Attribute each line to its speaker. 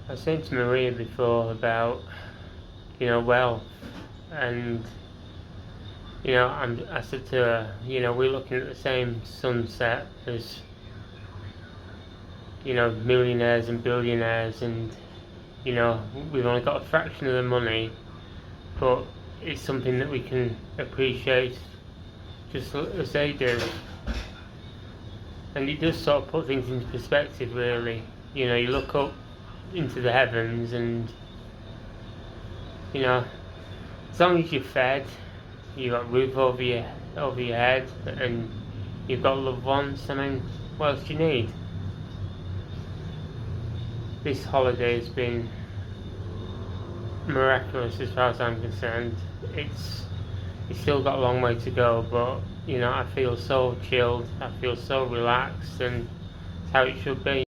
Speaker 1: I was saying to Maria before about, wealth, and I said to her, we're looking at the same sunset as, millionaires and billionaires, and we've only got a fraction of the money, but it's something that we can appreciate just as they do, and it does sort of put things into perspective, really. You look up into the heavens, and as long as you're fed, you've got a roof over your head, and you've got loved ones, I mean, what else do you need? This holiday has been miraculous as far as I'm concerned. It's still got a long way to go, but I feel so chilled, I feel so relaxed, and it's how it should be.